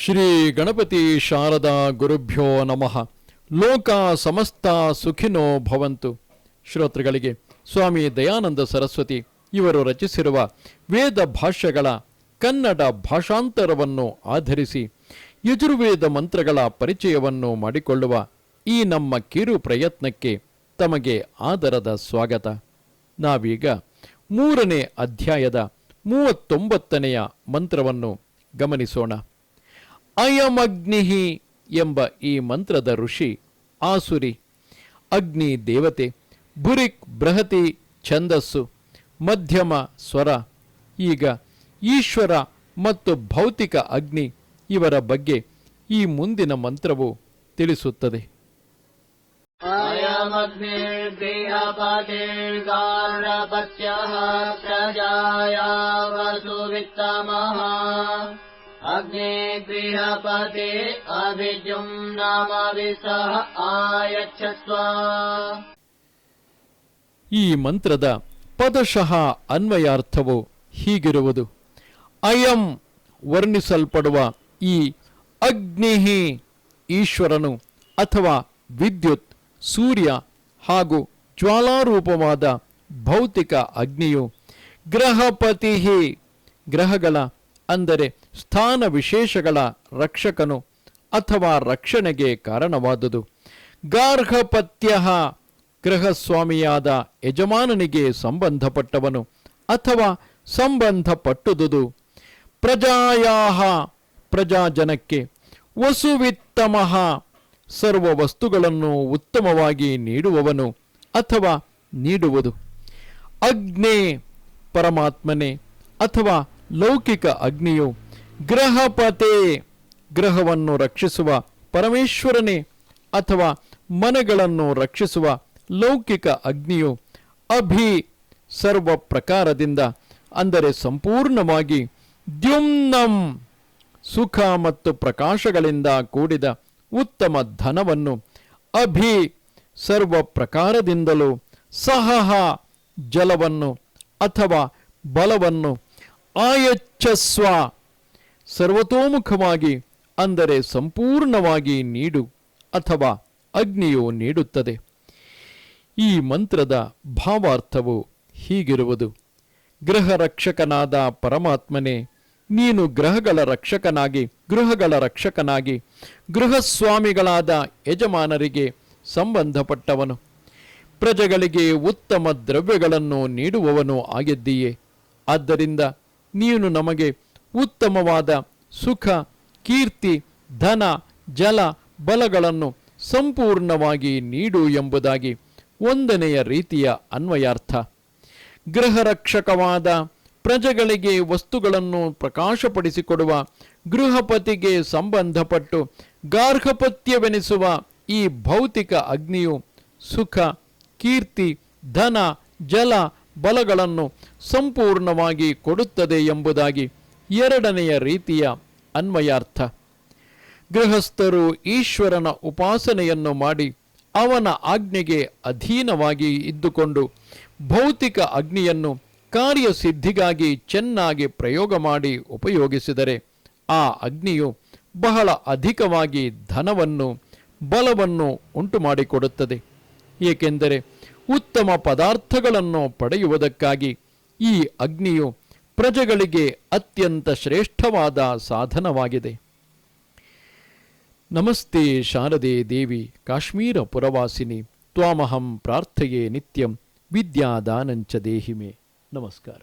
ಶ್ರೀ ಗಣಪತಿ ಶಾರದಾ ಗುರುಭ್ಯೋ ನಮಃ. ಲೋಕ ಸಮಸ್ತ ಸುಖಿನೋ ಭವಂತು. ಶ್ರೋತೃಗಳಿಗೆ ಸ್ವಾಮಿ ದಯಾನಂದ ಸರಸ್ವತಿ ಇವರು ರಚಿಸಿರುವ ವೇದ ಭಾಷ್ಯಗಳ ಕನ್ನಡ ಭಾಷಾಂತರವನ್ನು ಆಧರಿಸಿ ಯಜುರ್ವೇದ ಮಂತ್ರಗಳ ಪರಿಚಯವನ್ನು ಮಾಡಿಕೊಳ್ಳುವ ಈ ನಮ್ಮ ಕಿರು ಪ್ರಯತ್ನಕ್ಕೆ ತಮಗೆ ಆದರದ ಸ್ವಾಗತ. ನಾವೀಗ 3ನೇ ಅಧ್ಯಾಯದ 39ನೆಯ ಮಂತ್ರವನ್ನು ಗಮನಿಸೋಣ. ಅಯಮಗ್ನಿಹಿ ಎಂಬ ಈ ಮಂತ್ರದ ಋಷಿ ಆಸುರಿ, ಅಗ್ನಿ ದೇವತೆ, ಭುರಿಕ್ ಬೃಹತಿ ಛಂದಸ್ಸು, ಮಧ್ಯಮ ಸ್ವರ. ಈಗ ಈಶ್ವರ ಮತ್ತು ಭೌತಿಕ ಅಗ್ನಿ ಇವರ ಬಗ್ಗೆ ಈ ಮುಂದಿನ ಮಂತ್ರವು ತಿಳಿಸುತ್ತದೆ. ಅಯಮಗ್ನಿರ್ಗೃಹಪತಿರ್ಗಾರ್ಹಪತ್ಯಃ ಪ್ರಜಾಯಾವಸುವಿತ್ತಮಃ ಅಗ್ನೇ ಗೃಹಪತಿ ಅಭಿಜುಮ್ನಾಮವಿಸಃ ಆಯಚ್ಛಸ್ವ. ಈ ಮಂತ್ರದ ಪದಶಃ ಅನ್ವಯಾರ್ಥವು ಹೀಗಿರುವುದು. ಅಯಂ ವರ್ಣಿಸಲ್ಪಡುವ ಈ ಅಗ್ನಿಹಿ ಈಶ್ವರನು ಅಥವಾ ವಿದ್ಯುತ್, ಸೂರ್ಯ ಹಾಗೂ ಜ್ವಾಲಾರೂಪವಾದ ಭೌತಿಕ ಅಗ್ನಿಯು ಗ್ರಹಪತಿ, ಗ್ರಹಗಳ ಅಂದರೆ ಸ್ಥಾನ ವಿಶೇಷಗಳ ರಕ್ಷಕನು ಅಥವಾ ರಕ್ಷಣೆಗೆ ಕಾರಣವಾದುದು. ಗಾರ್ಹಪತ್ಯ ಗೃಹಸ್ವಾಮಿಯಾದ ಯಜಮಾನನಿಗೆ ಸಂಬಂಧಪಟ್ಟವನು ಅಥವಾ ಸಂಬಂಧಪಟ್ಟುದುದು. ಪ್ರಜಾಯಾಹ ಪ್ರಜಾಜನಕ್ಕೆ, ವಸುವಿತ್ತಮಃ ಸರ್ವ ವಸ್ತುಗಳನ್ನು ಉತ್ತಮವಾಗಿ ನೀಡುವವನು ಅಥವಾ ನೀಡುವುದು. ಅಗ್ನೇ ಪರಮಾತ್ಮನೇ ಅಥವಾ ಲೌಕಿಕ ಅಗ್ನಿಯು, ಗ್ರಹಪತೆ ಗ್ರಹವನ್ನು ರಕ್ಷಿಸುವ ಪರಮೇಶ್ವರನೇ ಅಥವಾ ಮನೆಗಳನ್ನು ರಕ್ಷಿಸುವ ಲೌಕಿಕ ಅಗ್ನಿಯು, ಅಭಿ ಸರ್ವ ಪ್ರಕಾರದಿಂದ ಅಂದರೆ ಸಂಪೂರ್ಣವಾಗಿ, ದ್ಯುಮ್ನಂ ಸುಖ ಮತ್ತು ಪ್ರಕಾಶಗಳಿಂದ ಕೂಡಿದ ಉತ್ತಮ ಧನವನ್ನು, ಅಭಿ ಸರ್ವ ಪ್ರಕಾರದಿಂದಲೂ, ಸಹಃ ಜಲವನ್ನು ಅಥವಾ ಬಲವನ್ನು, ಆಯಚ್ಛಸ್ವ ಸರ್ವತೋಮುಖವಾಗಿ ಅಂದರೆ ಸಂಪೂರ್ಣವಾಗಿ ನೀಡು ಅಥವಾ ಅಗ್ನಿಯು ನೀಡುತ್ತದೆ. ಈ ಮಂತ್ರದ ಭಾವಾರ್ಥವು ಹೀಗಿರುವುದು. ಗೃಹ ರಕ್ಷಕನಾದ ಪರಮಾತ್ಮನೇ, ನೀನು ಗೃಹಗಳ ರಕ್ಷಕನಾಗಿ ಗೃಹಸ್ವಾಮಿಗಳಾದ ಯಜಮಾನರಿಗೆ ಸಂಬಂಧಪಟ್ಟವನು, ಪ್ರಜೆಗಳಿಗೆ ಉತ್ತಮ ದ್ರವ್ಯಗಳನ್ನು ನೀಡುವವನು ಆಗಿದ್ದೀಯೆ. ಆದ್ದರಿಂದ ನೀನು ನಮಗೆ ಉತ್ತಮವಾದ ಸುಖ, ಕೀರ್ತಿ, ಧನ, ಜಲ, ಬಲಗಳನ್ನು ಸಂಪೂರ್ಣವಾಗಿ ನೀಡು ಎಂಬುದಾಗಿ 1ನೆಯ ರೀತಿಯ ಅನ್ವಯಾರ್ಥ. ಗೃಹರಕ್ಷಕವಾದ ಪ್ರಜೆಗಳಿಗೆ ವಸ್ತುಗಳನ್ನು ಪ್ರಕಾಶಪಡಿಸಿಕೊಡುವ ಗೃಹಪತಿಗೆ ಸಂಬಂಧಪಟ್ಟು ಗಾರ್ಹಪತ್ಯವೆನಿಸುವ ಈ ಭೌತಿಕ ಅಗ್ನಿಯು ಸುಖ, ಕೀರ್ತಿ, ಧನ, ಜಲ, ಬಲಗಳನ್ನು ಸಂಪೂರ್ಣವಾಗಿ ಕೊಡುತ್ತದೆ ಎಂಬುದಾಗಿ 2ನೆಯ ರೀತಿಯ ಅನ್ವಯಾರ್ಥ. ಗೃಹಸ್ಥರು ಈಶ್ವರನ ಉಪಾಸನೆಯನ್ನು ಮಾಡಿ ಅವನ ಆಜ್ಞೆಗೆ ಅಧೀನವಾಗಿ ಇದ್ದುಕೊಂಡು ಭೌತಿಕ ಅಗ್ನಿಯನ್ನು ಕಾರ್ಯಸಿದ್ಧಿಗಾಗಿ ಚೆನ್ನಾಗಿ ಪ್ರಯೋಗ ಮಾಡಿ ಉಪಯೋಗಿಸಿದರೆ ಆ ಅಗ್ನಿಯು ಬಹಳ ಅಧಿಕವಾಗಿ ಧನವನ್ನು, ಬಲವನ್ನು ಉಂಟು ಮಾಡಿಕೊಡುತ್ತದೆ. ಏಕೆಂದರೆ ಉತ್ತಮ ಪದಾರ್ಥಗಳನ್ನು ಪಡೆಯುವುದಕ್ಕಾಗಿ ಈ ಅಗ್ನಿಯು ಪ್ರಜೆಗಳಿಗೆ ಅತ್ಯಂತ ಶ್ರೇಷ್ಠವಾದ ಸಾಧನವಾಗಿದೆ. ನಮಸ್ತೆ ಶಾರದೆ ದೇವಿ ಕಾಶ್ಮೀರ ಪುರವಾಸಿನಿ, ತ್ವಾಮಹಂ ಪ್ರಾರ್ಥಯೇ ನಿತ್ಯಂ, ವಿದ್ಯಾದಾನಂಚ ದೇಹಿಮೆ. ನಮಸ್ಕಾರ.